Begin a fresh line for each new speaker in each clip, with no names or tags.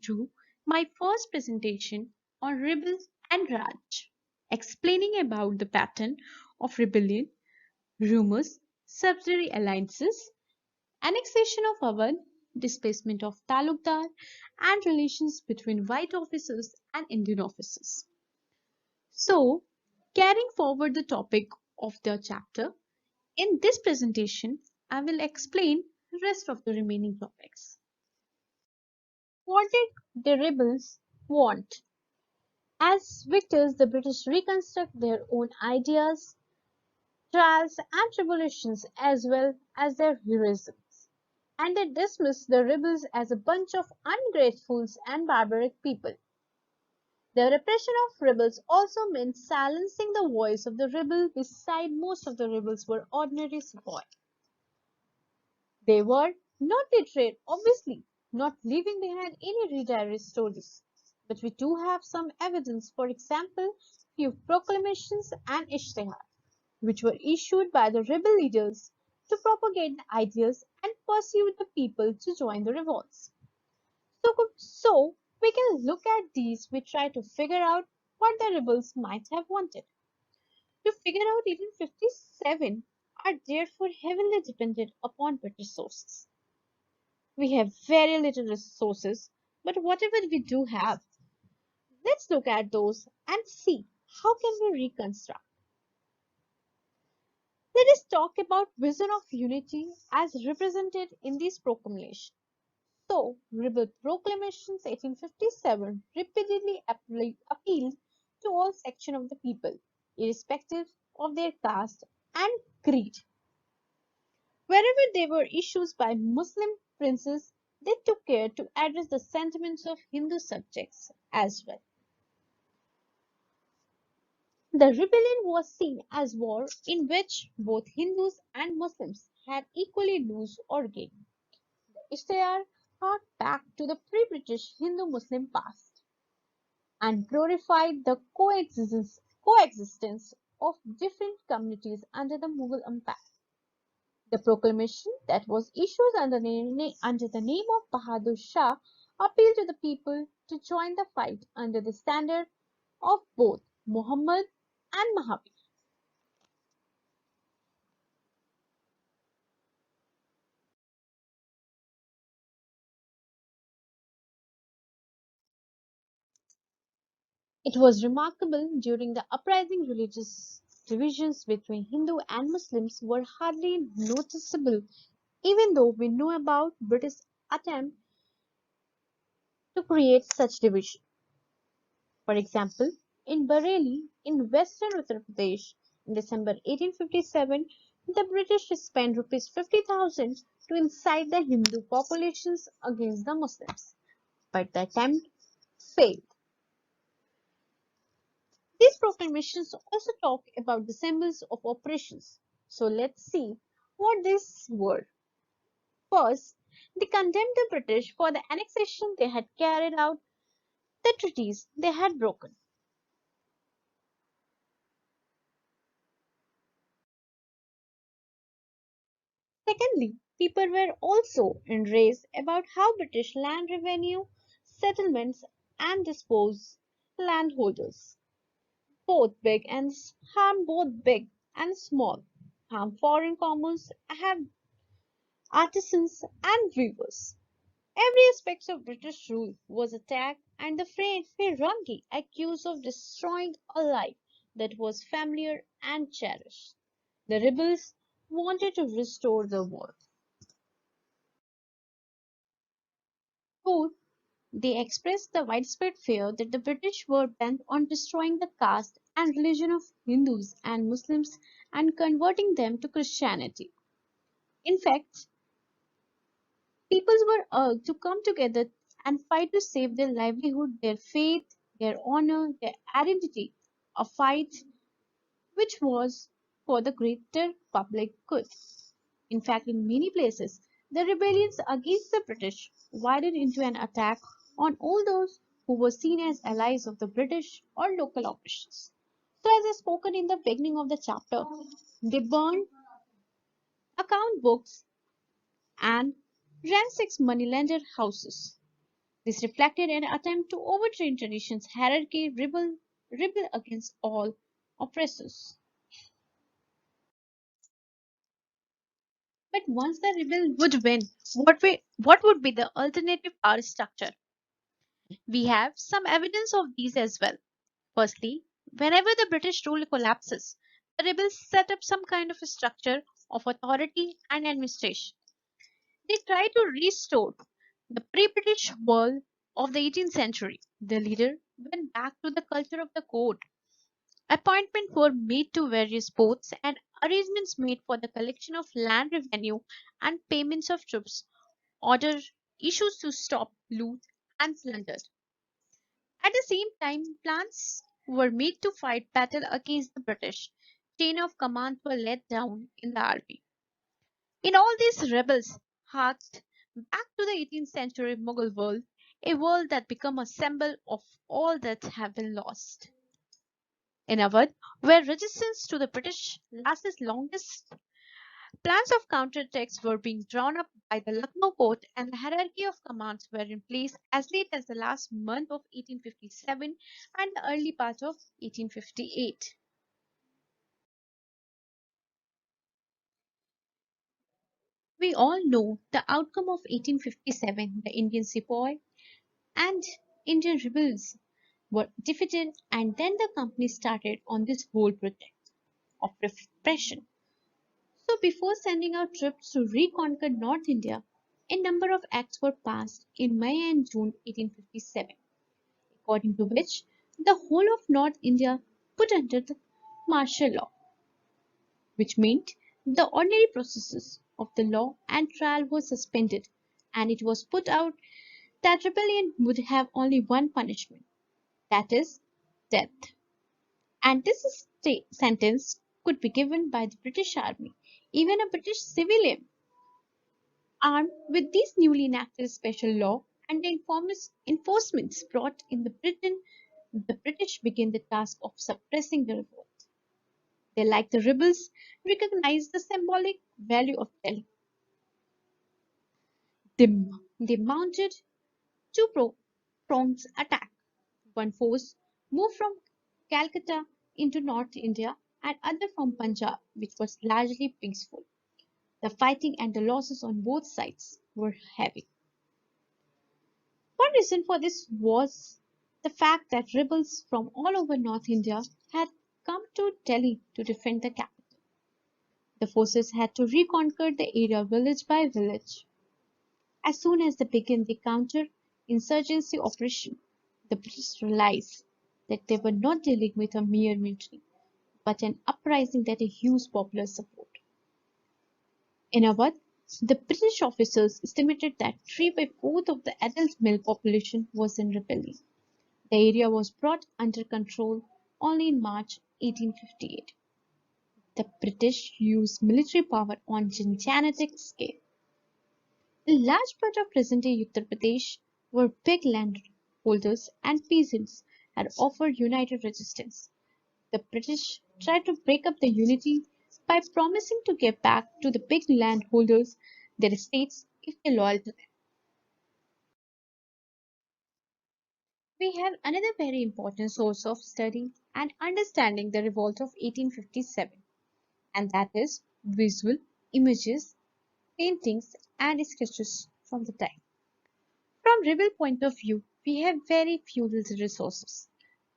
to my first presentation on rebel and Raj, explaining about the pattern of rebellion, rumors, subsidiary alliances, annexation of Awadh, displacement of Talukdar, and relations between white officers and Indian officers. So, carrying forward the topic of the chapter, in this presentation, I will explain the rest of the remaining topics. What did the rebels want? As victors, the British reconstruct their own ideas, trials, and tribulations as well as their heroisms, and they dismiss the rebels as a bunch of ungratefuls and barbaric people. The repression of rebels also meant silencing the voice of the rebel, beside most of the rebels were ordinary sepoy. They were not literate, obviously, not leaving behind any rediary stories. But we do have some evidence, for example, few proclamations and ishtihar, which were issued by the rebel leaders to propagate the ideas and persuade the people to join the revolts. So we can look at these, we try to figure out what the rebels might have wanted. To figure out 1857 are therefore heavily dependent upon British sources. We have very little resources, but whatever we do have, let's look at those and see how can we reconstruct. Let us talk about vision of unity as represented in these proclamations. So, rebel proclamations 1857 repeatedly appealed to all sections of the people, irrespective of their caste and creed. Wherever there were issues by Muslim princes, they took care to address the sentiments of Hindu subjects as well. The rebellion was seen as war in which both Hindus and Muslims had equally lose or gain. The Ishtihar harked back to the pre-British Hindu-Muslim past and glorified the coexistence of different communities under the Mughal Empire. The proclamation that was issued under the name of Bahadur Shah appealed to the people to join the fight under the standard of both Muhammad and Mahabir. It was remarkable during the uprising religious divisions between Hindu and Muslims were hardly noticeable, even though we know about British attempt to create such division. For example, in Bareilly in western Uttar Pradesh in December 1857, the British spent Rs 50,000 to incite the Hindu populations against the Muslims, but the attempt failed. These proclamations also talk about the symbols of oppressions. So let's see what these were. First, they condemned the British for the annexation they had carried out, the treaties they had broken. Secondly, people were also enraged about how British land revenue, settlements, and disposed landholders, both big and small, harm foreign commerce, have artisans and weavers. Every aspect of British rule was attacked, and the Firangi accused of destroying a life that was familiar and cherished. The rebels wanted to restore the war. Fourth, they expressed the widespread fear that the British were bent on destroying the caste and religion of Hindus and Muslims and converting them to Christianity. In fact, peoples were urged to come together and fight to save their livelihood, their faith, their honor, their identity, a fight which was for the greater public good. In fact, in many places, the rebellions against the British widened into an attack on all those who were seen as allies of the British or local officials. So, as I spoken in the beginning of the chapter, they burned account books and ransacked moneylender houses. This reflected an attempt to overturn traditions, hierarchy, rebel against all oppressors. But once the rebel would win, what would be the alternative power structure? We have some evidence of these as well. Firstly, whenever the British rule collapses, the rebels set up some kind of a structure of authority and administration. They try to restore the pre-British world of the 18th century. The leader went back to the culture of the court. Appointments were made to various posts and arrangements made for the collection of land revenue and payments of troops. Order issues to stop loot and plunder. At the same time, plans were made to fight battle against the British. Chain of commands were let down in the army. In all these rebels harked back to the 18th century Mughal world, a world that became a symbol of all that have been lost. In Awadh, where resistance to the British lasted longest, plans of counterattacks were being drawn up by the Lucknow court and the hierarchy of commands were in place as late as the last month of 1857 and the early part of 1858. We all know the outcome of 1857. The Indian sepoy and Indian rebels were defeated, and then the company started on this whole project of repression. So, before sending out troops to reconquer North India, a number of acts were passed in May and June 1857, according to which the whole of North India put under the martial law, which meant the ordinary processes of the law and trial were suspended, and it was put out that rebellion would have only one punishment, that is, death. And this sentence could be given by the British Army, even a British civilian. Armed with this newly enacted special law and the enforcements brought in Britain, the British began the task of suppressing the revolt. They, like the rebels, recognized the symbolic value of Delhi. They, they mounted two pronged attack. One force moved from Calcutta into North India and other from Punjab, which was largely peaceful. The fighting and the losses on both sides were heavy. One reason for this was the fact that rebels from all over North India had come to Delhi to defend the capital. The forces had to reconquer the area village by village. As soon as they began the counter-insurgency operation, the British realized that they were not dealing with a mere mutiny, but an uprising that had huge popular support. In Awadh, the British officers estimated that 3 by 4 of the adult male population was in rebellion. The area was brought under control only in March 1858. The British used military power on gigantic scale. A large part of present-day Uttar Pradesh, where big landholders and peasants had offered united resistance. The British tried to break up the unity by promising to give back to the big landholders their estates if they were loyal to them. We have another very important source of study and understanding the revolt of 1857, and that is visual images, paintings, and sketches from the time. From rebel point of view, we have very few resources,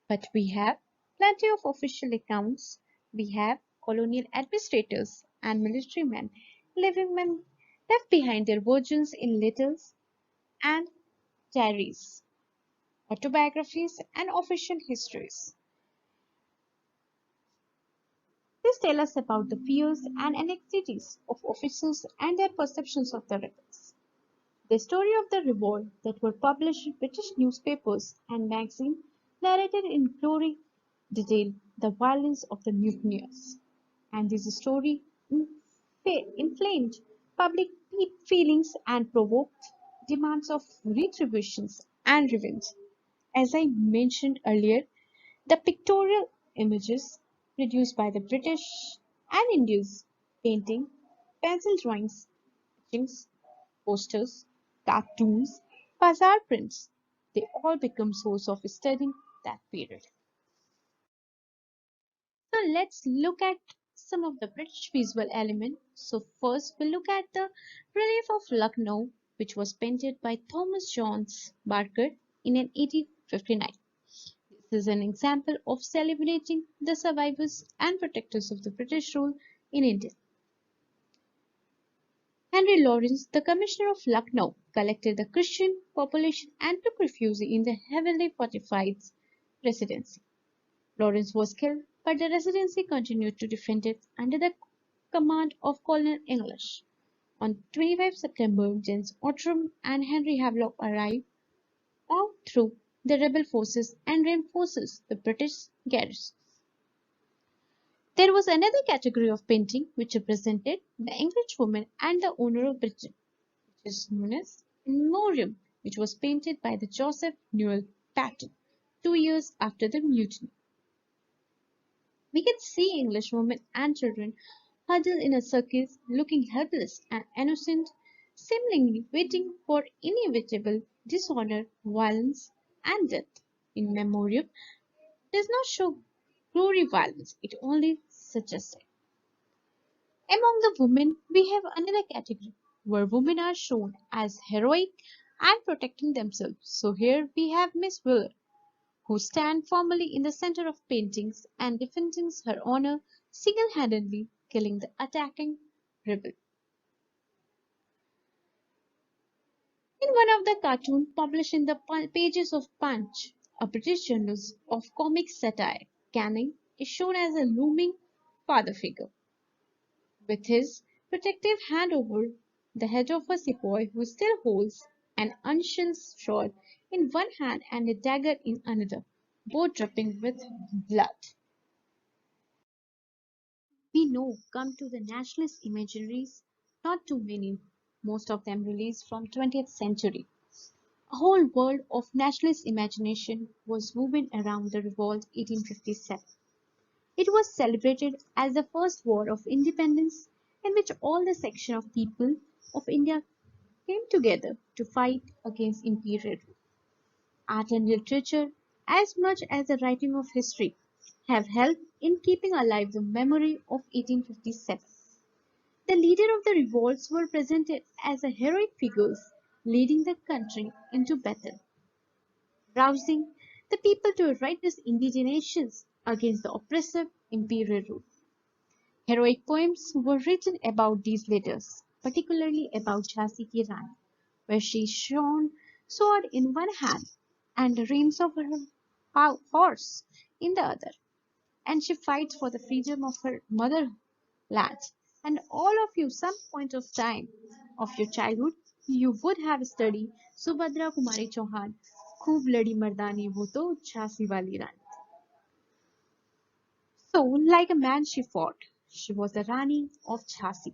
but we have plenty of official accounts. We have colonial administrators and military men living men left behind their versions in letters and diaries, autobiographies, and official histories. These tell us about the fears and anxieties of officers and their perceptions of the rebels. The story of the revolt that were published in British newspapers and magazines narrated in gory detail the violence of the mutineers. And this story inflamed public feelings and provoked demands of retributions and revenge. As I mentioned earlier, the pictorial images produced by the British and Indians, painting, pencil drawings, etchings, posters, cartoons, bazaar prints, They all become source of studying that period. So let's look at some of the British visual elements. So first we'll look at the relief of Lucknow, which was painted by Thomas Jones Barker in an 1859. This is an example of celebrating the survivors and protectors of the British rule in India. Henry Lawrence, the Commissioner of Lucknow, collected the Christian population and took refuge in the heavily fortified residency. Lawrence was killed, but the Residency continued to defend it under the command of Colonel English. On 25 September, James Outram and Henry Havelock arrived, through the rebel forces and reinforces the British garrison. There was another category of painting which represented the English woman and the owner of Britain, which is known as In Memoriam, which was painted by the Joseph Newell Paton 2 years after the mutiny. We can see English women and children huddled in a circle, looking helpless and innocent, seemingly waiting for inevitable dishonor, violence, and death. In Memoriam does not show gory violence, it only suggests it. Among the women, we have another category where women are shown as heroic and protecting themselves. So here we have Miss Wheeler, who stands firmly in the center of paintings and defending her honor, single-handedly killing the attacking rebel. In one of the cartoons published in the pages of Punch, a British journal of comic satire, Canning is shown as a looming father figure, with his protective hand over the head of a sepoy who still holds an unshelled sword in one hand and a dagger in another, both dripping with blood. We know come to the nationalist imageries, not too many, most of them released from 20th century. A whole world of nationalist imagination was woven around the revolt 1857. It was celebrated as the first war of independence in which all the section of people of India came together to fight against imperial rule. Art and literature, as much as the writing of history, have helped in keeping alive the memory of 1857. The leader of the revolts were presented as a heroic figures leading the country into battle, rousing the people to righteous indignation against the oppressive imperial rule. Heroic poems were written about these leaders, particularly about Jhansi Ki Rani, where she is shown sword in one hand and the reins of her horse in the other, and she fights for the freedom of her motherland. And all of you, some point of time of your childhood, you would have studied Subhadra Kumari Chauhan, Khoob Ladi Mardani wo to Jhansi wali Rani. So, like a man she fought, she was the Rani of Jhansi.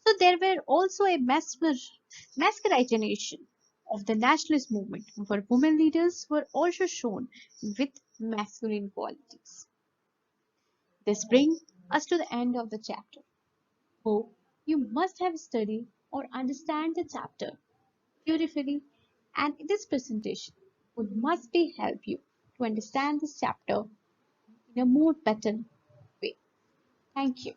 So there were also a masculinization of the nationalist movement, where women leaders were also shown with masculine qualities. This brings us to the end of the chapter. Hope you must have studied or understand the chapter beautifully, and this presentation would must be help you to understand this chapter in a more better way. Thank you.